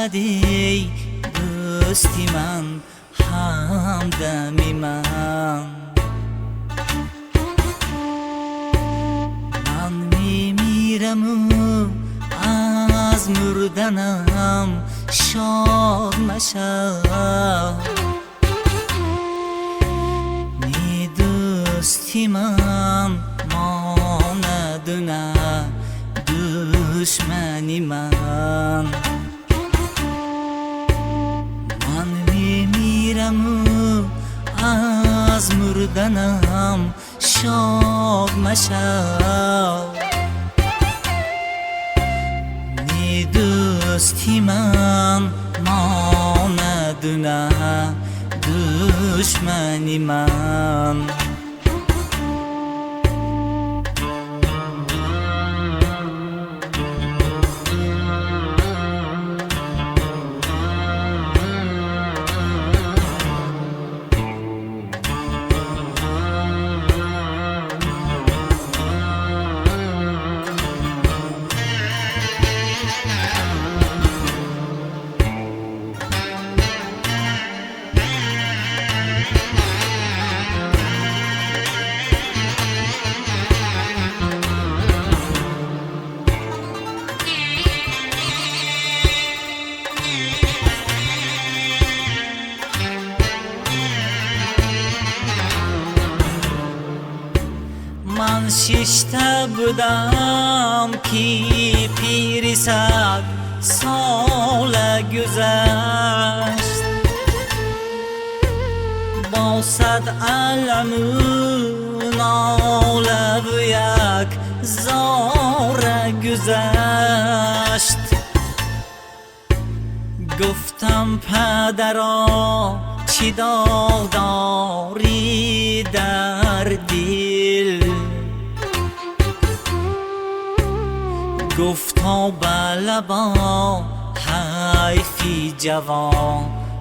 نشود ای دوستی من، همدمی من میمیرم و از مردنم شاد مشو. نی دوستی من ماند و نه دشمنی من میمیرم و از مردنم شاد مشو. نی دوستی من ماند و نه دشمنی من. من شیشته بودم که پیری 100 سال گذشت، با 100 علم ناله و یک زار گذشت. گفتم پدرا چی داغ داری در دل؟ گفتا بله با حیفی جوانی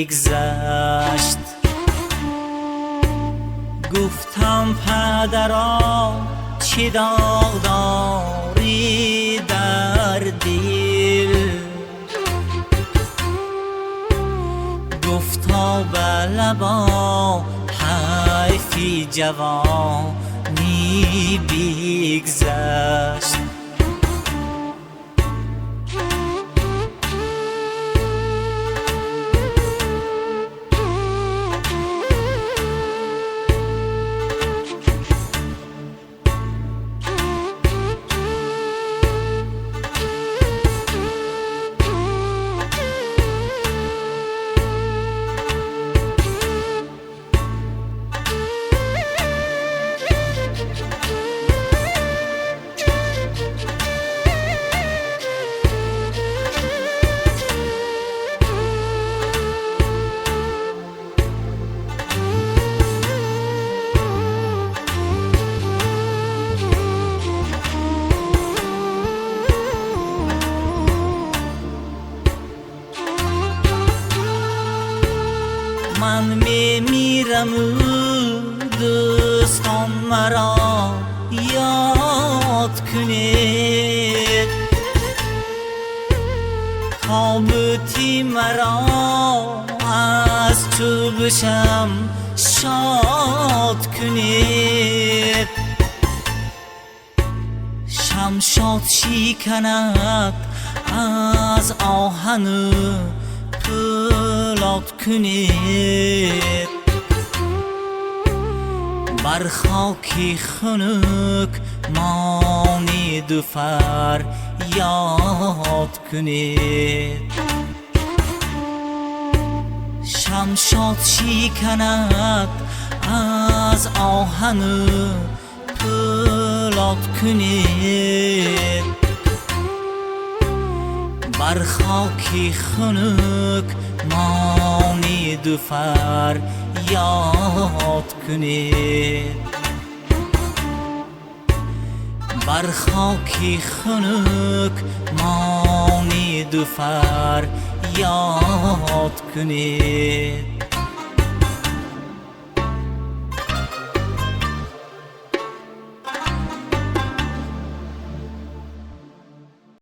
بگذشت. گفتم پدرا چی داغ داری در دل؟ گفتا بله با حیفی جوانی بگذشت. من میمیرم دوستان مرا یاد کنید، تابوتی مرا از چوبشم شاد کنید. شمشاد شکند از آهن پولاد کنید، بر خاکی خنک مانید و فریاد کنید. شمشاد شکند از آهن پولاد کنید، بر خاکی خنک مانید و فریاد کنید. بر خاکی خنک مانید و فریاد کنید.